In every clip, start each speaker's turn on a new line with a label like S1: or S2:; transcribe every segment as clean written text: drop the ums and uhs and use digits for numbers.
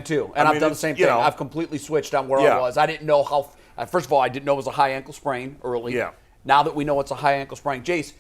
S1: too, and I've done the same thing. I've completely switched on where I was. I didn't know how. First of all, I didn't know it was a high ankle sprain early.
S2: Yeah.
S1: Now that we know it's a high ankle sprain, Jace,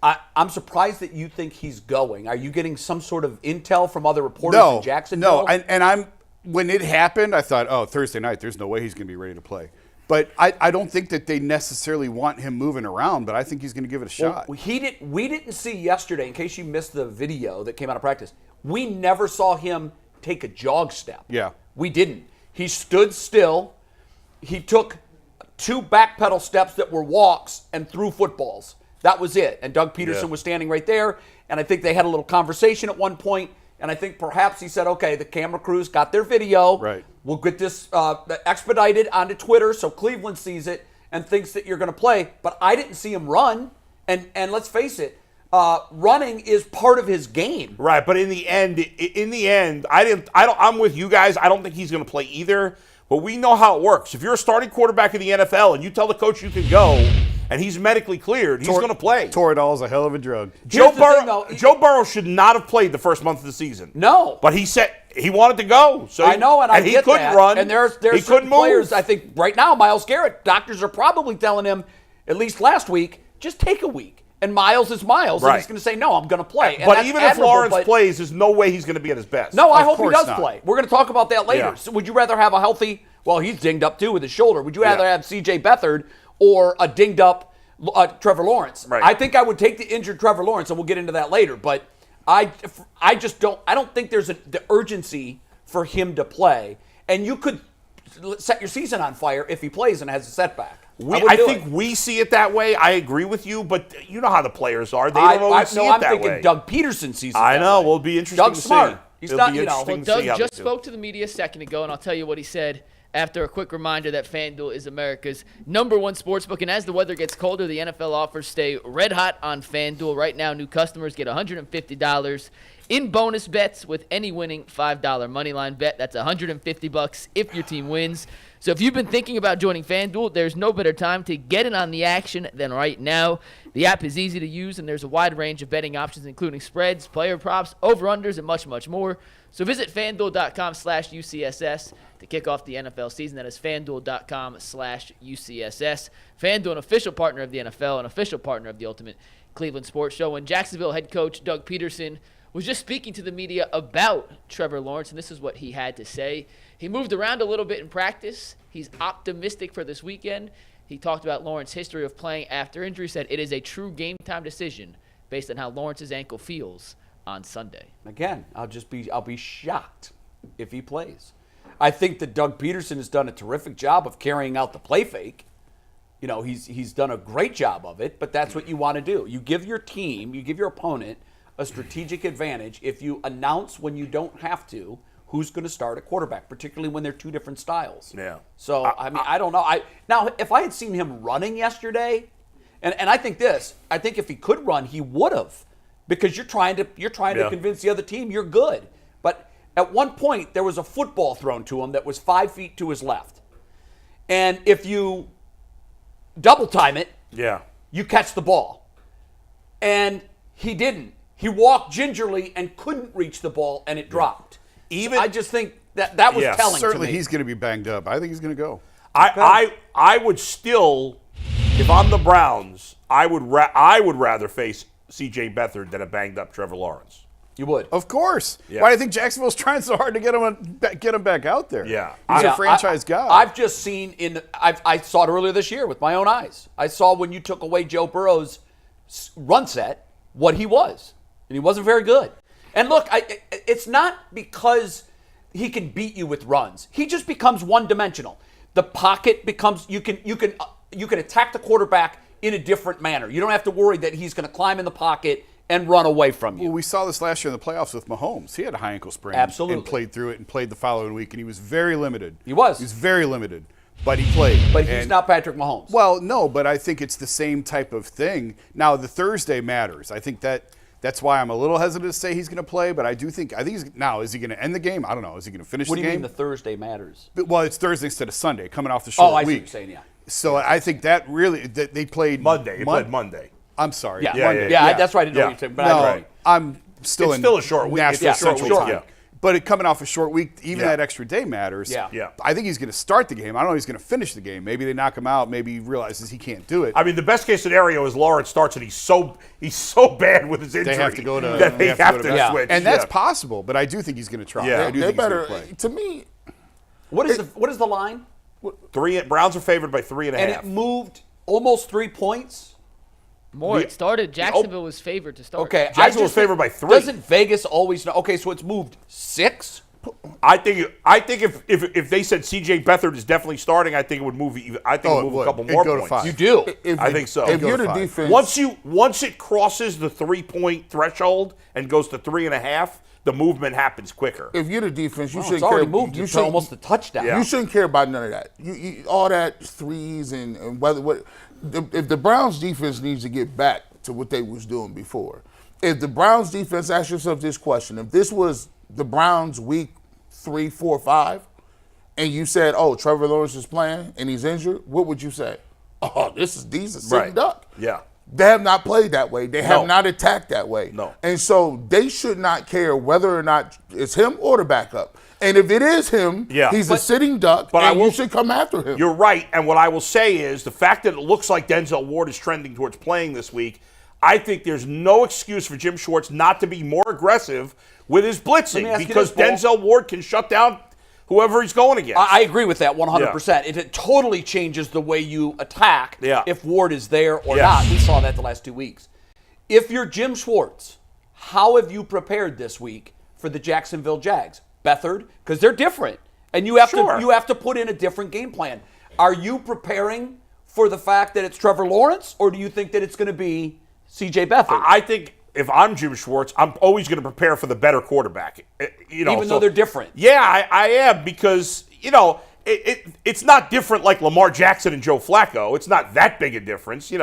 S1: I'm surprised that you think he's going. Are you getting some sort of intel from other reporters in Jacksonville?
S3: No, and when it happened, I thought, oh, Thursday night, there's no way he's going to be ready to play. But I don't think that they necessarily want him moving around, but I think he's going to give it a shot.
S1: Well, we didn't see yesterday, in case you missed the video that came out of practice, we never saw him take a jog step.
S3: Yeah.
S1: We didn't. He stood still. He took 2 back pedal steps that were walks and threw footballs. That was it. And Doug Pederson was standing right there, and I think they had a little conversation at one point, and I think perhaps he said, okay, the camera crews got their video.
S3: Right.
S1: We'll get this expedited onto Twitter so Cleveland sees it and thinks that you're going to play. But I didn't see him run, and let's face it, running is part of his game.
S2: Right, but in the end, I'm with you guys. I don't think he's going to play either. But we know how it works. If you're a starting quarterback in the NFL and you tell the coach you can go, and he's medically cleared, he's going to play.
S3: Toradol is a hell of a drug.
S2: Joe Burrow should not have played the first month of the season.
S1: No,
S2: but he said he wanted to go. So
S1: I know, and
S2: he couldn't run.
S1: And there's certain players. I think right now, Myles Garrett, doctors are probably telling him, at least last week, just take a week. And Myles is Myles, and he's going to say, no, I'm going to play. And
S2: but even if Lawrence plays, there's no way he's going to be at his best.
S1: No, I hope he does play. We're going to talk about that later. Yeah. So would you rather have a healthy, well, he's dinged up too with his shoulder. Would you rather have C.J. Beathard or a dinged up Trevor Lawrence?
S2: Right.
S1: I think I would take the injured Trevor Lawrence, and we'll get into that later. But I just don't think there's the urgency for him to play. And you could set your season on fire if he plays and has a setback.
S2: I think we see it that way. I agree with you, but you know how the players are. They don't always see it that way.
S1: I'm thinking Doug Pederson sees it
S2: I know.
S1: Way.
S2: Well, it'll be interesting
S1: Doug's
S2: to see.
S1: Smart. He's not,
S4: Doug just spoke to the media a second ago, and I'll tell you what he said after a quick reminder that FanDuel is America's #1 sportsbook. And as the weather gets colder, the NFL offers stay red hot on FanDuel. Right now, new customers get $150 in bonus bets with any winning $5 moneyline bet. That's $150 if your team wins. So if you've been thinking about joining FanDuel, there's no better time to get in on the action than right now. The app is easy to use, and there's a wide range of betting options, including spreads, player props, over-unders, and much, much more. So visit FanDuel.com/UCSS to kick off the NFL season. That is FanDuel.com/UCSS. FanDuel, an official partner of the NFL, an official partner of the Ultimate Cleveland Sports Show. And Jacksonville head coach Doug Pederson was just speaking to the media about Trevor Lawrence, and this is what he had to say. He moved around a little bit in practice. He's optimistic for this weekend. He talked about Lawrence's history of playing after injury, said it is a true game-time decision based on how Lawrence's ankle feels on Sunday.
S1: Again, I'll be shocked if he plays. I think that Doug Pederson has done a terrific job of carrying out the play fake. You know, he's done a great job of it, but that's what you want to do. You give your team, you give your opponent a strategic advantage if you announce when you don't have to who's going to start at quarterback, particularly when they're two different styles.
S2: Yeah.
S1: So, I don't know. Now, if I had seen him running yesterday, and I think if he could run, he would have, because you're trying to convince the other team you're good. But at one point, there was a football thrown to him that was 5 feet to his left. And if you double time it, you catch the ball. And he didn't. He walked gingerly and couldn't reach the ball, and it dropped. I just think that was telling
S3: certainly
S1: to me.
S3: He's going to be banged up. I think he's going to go.
S2: I would still, if I'm the Browns, I would rather face C.J. Beathard than a banged up Trevor Lawrence.
S1: You would,
S3: of course. Yeah. Why do you think Jacksonville's trying so hard to get him back out there?
S2: Yeah,
S3: he's a franchise guy.
S1: I've just seen I saw it earlier this year with my own eyes. I saw when you took away Joe Burrow's run set what he was, and he wasn't very good. And look, it's not because he can beat you with runs. He just becomes one-dimensional. The pocket becomes you can attack the quarterback in a different manner. You don't have to worry that he's going to climb in the pocket and run away from you.
S3: Well, we saw this last year in the playoffs with Mahomes. He had a high ankle sprain.
S1: Absolutely.
S3: And played through it and played the following week, and he was very limited.
S1: He was
S3: very limited, but he played.
S1: But he's not Patrick Mahomes.
S3: Well, no, but I think it's the same type of thing. Now, the Thursday matters. I think that's why I'm a little hesitant to say he's going to play, but I think is he going to end the game? I don't know. Is he going to finish the game?
S1: What do you mean the Thursday matters?
S3: Well, it's Thursday instead of Sunday, coming off the short week.
S1: Oh, I see what you're saying, yeah.
S3: So I think that really they played
S2: Monday. They played Monday.
S3: I'm sorry.
S1: Yeah, Monday. Yeah, that's right. I didn't know what you're saying. But
S3: no, I'm still
S2: it's still a short week.
S3: Nashville Central time. But coming off a short week, even that extra day matters.
S1: Yeah.
S3: I think he's going to start the game. I don't know if he's going to finish the game. Maybe they knock him out. Maybe he realizes he can't do it.
S2: I mean, the best case scenario is Lawrence starts and he's so bad with his injury
S3: They have to go to
S2: that they have to switch.
S3: And that's possible, but I do think he's going to try.
S2: Yeah.
S3: I do
S5: They
S3: think he's
S5: better,
S3: going to play.
S5: to me,
S1: What is the line?
S2: Browns are favored by 3.5.
S1: And it moved almost 3 points.
S4: More. It started. Jacksonville was favored to start.
S1: Okay,
S2: Jacksonville was favored by 3.
S1: Doesn't Vegas always know? Okay, so it's moved 6.
S2: I think if they said C.J. Beathard is definitely starting, I think it would move. I think it would move a couple
S3: It'd
S2: more
S3: go to
S2: points.
S3: 5.
S1: You do.
S2: I think so.
S5: If
S3: Go
S5: you're
S3: to
S5: the
S3: 5.
S5: defense,
S2: Once it crosses the 3-point threshold and goes to 3.5, the movement happens quicker.
S5: if you're the defense, you
S1: Well,
S5: shouldn't
S1: it's already
S5: care.
S1: moved
S5: You
S1: to
S5: shouldn't-
S1: almost a touchdown.
S2: Yeah.
S5: You shouldn't care about none of that. You all that threes and whether what. If the Browns defense needs to get back to what they was doing before, if the Browns defense, ask yourself this question: if this was the Browns week 3, 4, 5, and you said, "Oh, Trevor Lawrence is playing and he's injured," what would you say? Oh, these are sitting duck.
S2: Yeah.
S5: They have not played that way. They have
S2: No.
S5: not attacked that way.
S2: No.
S5: And so they should not care whether or not it's him or the backup. And if it is him, he's a sitting duck,
S2: but
S5: and you should come after him.
S2: You're right. And what I will say is the fact that it looks like Denzel Ward is trending towards playing this week, I think there's no excuse for Jim Schwartz not to be more aggressive with his blitzing
S1: ask you
S2: because
S1: this, Paul.
S2: Denzel Ward can shut down whoever he's going against.
S1: I agree with that 100%. It totally changes the way you attack if Ward is there or not. We saw that the last 2 weeks. If you're Jim Schwartz, how have you prepared this week for the Jacksonville Jags? Beathard, because they're different, and you have to put in a different game plan. Are you preparing for the fact that it's Trevor Lawrence, or do you think that it's going to be C.J. Beathard?
S2: I think if I'm Jim Schwartz, I'm always going to prepare for the better quarterback.
S1: Even though they're different.
S2: Yeah, I am because it's not different like Lamar Jackson and Joe Flacco. It's not that big a difference, And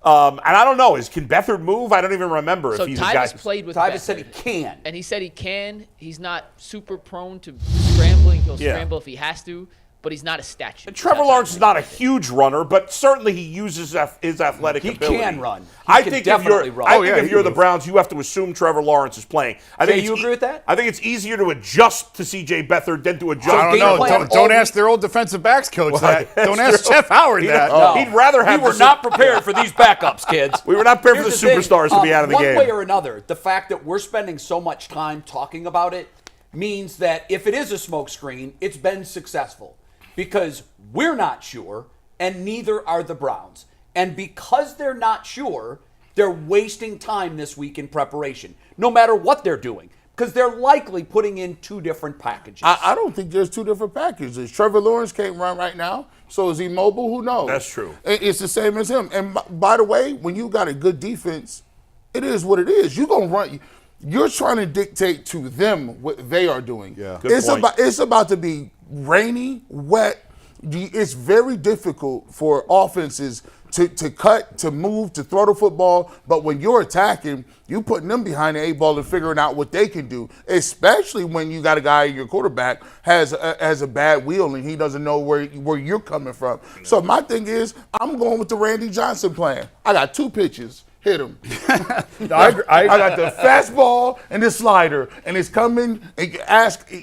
S2: I don't know. Can Beathard move? I don't even remember if he's a guy.
S4: Tyvus played with
S1: Tyvus
S4: Beathard.
S1: said he can.
S4: And he said he can. He's not super prone to scrambling. He'll scramble if he has to, but he's not a statue.
S2: And Trevor Lawrence is not a huge runner, but certainly he uses his athletic ability.
S1: He can run.
S2: I think if you're the
S3: move.
S2: Browns, you have to assume Trevor Lawrence is playing.
S1: Jay, you agree with that?
S2: I think it's easier to adjust to C.J. Beathard than to adjust.
S3: I don't
S1: game
S3: know.
S1: plan
S3: Don't ask their old defensive backs coach that.
S2: that's
S3: Don't ask
S2: true.
S3: Jeff Howard that.
S2: He'd rather have
S1: We were not prepared for these backups, kids.
S2: We were not prepared for the
S1: Here's
S2: superstars
S1: thing,
S2: to be out of the game.
S1: One way or another, the fact that we're spending so much time talking about it means that if it is a smokescreen, it's been successful. Because we're not sure, and neither are the Browns. And because they're not sure, they're wasting time this week in preparation, no matter what they're doing, because they're likely putting in 2 different packages.
S5: I don't think there's 2 different packages. Trevor Lawrence can't run right now, so is he mobile? Who knows?
S2: That's true.
S5: It's the same as him. And by the way, when you got a good defense, it is what it is. You're going to run. You're trying to dictate to them what they are doing.
S3: Yeah.
S2: Good point.
S5: It's about to be rainy, wet. It's very difficult for offenses to cut, to move, to throw the football. But when you're attacking, you putting them behind the 8 ball and figuring out what they can do, especially when you got a guy, your quarterback has a bad wheel and he doesn't know where you're coming from. So my thing is, I'm going with the Randy Johnson plan. I got 2 pitches. Hit him. I got the fastball and the slider, and it's coming. And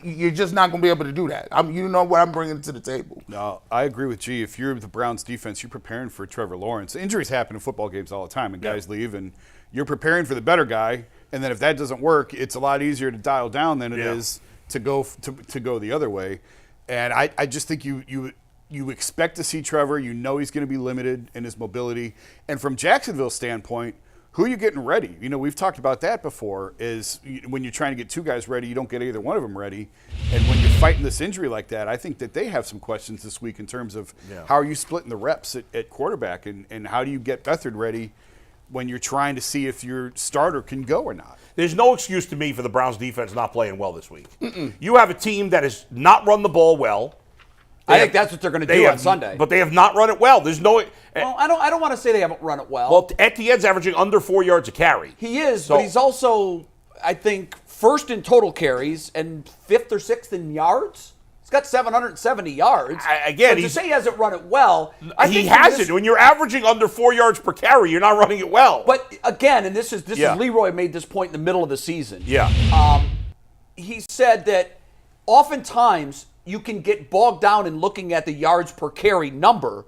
S5: you're just not going to be able to do that. You know what I'm bringing to the table.
S3: No, I agree with G. If you're the Browns defense, you're preparing for Trevor Lawrence. Injuries happen in football games all the time, and guys leave, and you're preparing for the better guy. And then if that doesn't work, it's a lot easier to dial down than it is to go the other way. And I just think you expect to see Trevor. You know he's going to be limited in his mobility. And from Jacksonville's standpoint, who are you getting ready? We've talked about that before, is when you're trying to get 2 guys ready, you don't get either one of them ready. And when you're fighting this injury like that, I think that they have some questions this week in terms of how are you splitting the reps at quarterback, and how do you get Beathard ready when you're trying to see if your starter can go or not.
S2: There's no excuse to me for the Browns defense not playing well this week. You have a team that has not run the ball well.
S1: I think that's what they're going to do on Sunday.
S2: But they have not run it well. There's no.
S1: Well, I don't want to say they haven't run it well.
S2: Well, Etienne's averaging under 4 yards a carry.
S1: He is, but he's also, I think, first in total carries and 5th or 6th in yards. He's got 770 yards.
S2: Again,
S1: to say he hasn't run it well,
S2: he hasn't. When you're averaging under 4 yards per carry, you're not running it well.
S1: But again, and this is Leroy made this point in the middle of the season.
S2: Yeah.
S1: he said that oftentimes you can get bogged down in looking at the yards per carry number.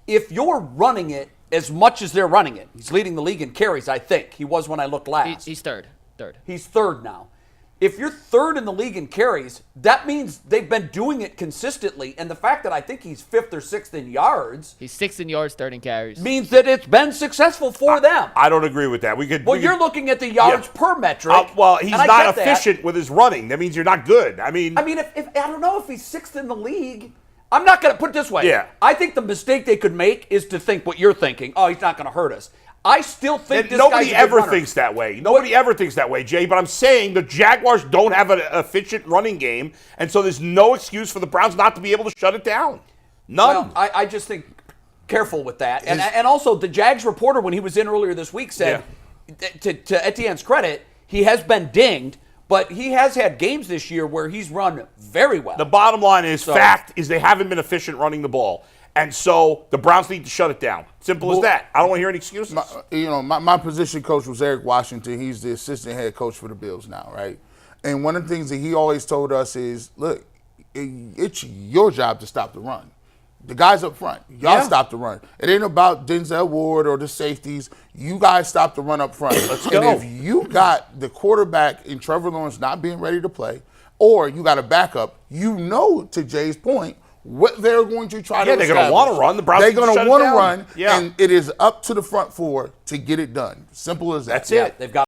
S1: If you're running it as much as they're running it, he's leading the league in carries, I think. He was when I looked last.
S4: He's third.
S1: He's third now. If you're third in the league in carries, that means they've been doing it consistently. And the fact that I think he's fifth or sixth in yards.
S4: He's sixth in yards, third in carries.
S1: Means that it's been successful for them.
S2: I don't agree with that.
S1: You're looking at the yards per metric.
S2: He's not efficient with his running. That means you're not good. I mean,
S1: if I don't know if he's sixth in the league. I'm not going to put it this way.
S2: Yeah.
S1: I think the mistake they could make is to think what you're thinking. Oh, he's not going to hurt us. I still think this
S2: nobody
S1: guy's a good
S2: ever
S1: runner.
S2: thinks that way. Nobody ever thinks that way, Jay. But I'm saying the Jaguars don't have an efficient running game, and so there's no excuse for the Browns not to be able to shut it down. None.
S1: Well, I just think careful with that. And also, the Jags reporter, when he was in earlier this week, said, to Etienne's credit, he has been dinged, but he has had games this year where he's run very well.
S2: The bottom line is, fact is they haven't been efficient running the ball. And so the Browns need to shut it down. Simple as that. I don't want to hear any excuses.
S5: My position coach was Eric Washington. He's the assistant head coach for the Bills now, right? And one of the things that he always told us is, look, it's your job to stop the run. The guys up front, y'all stop the run. It ain't about Denzel Ward or the safeties. You guys stop the run up front.
S2: Let's go.
S5: And if you got the quarterback in Trevor Lawrence not being ready to play, or you got a backup, to Jay's point, what they're going to try to
S2: they're going to want to run. The Browns
S5: they're going to want to run,
S2: and
S5: and it is up to the front four to get it done. Simple as that.
S2: That's it.
S1: They've got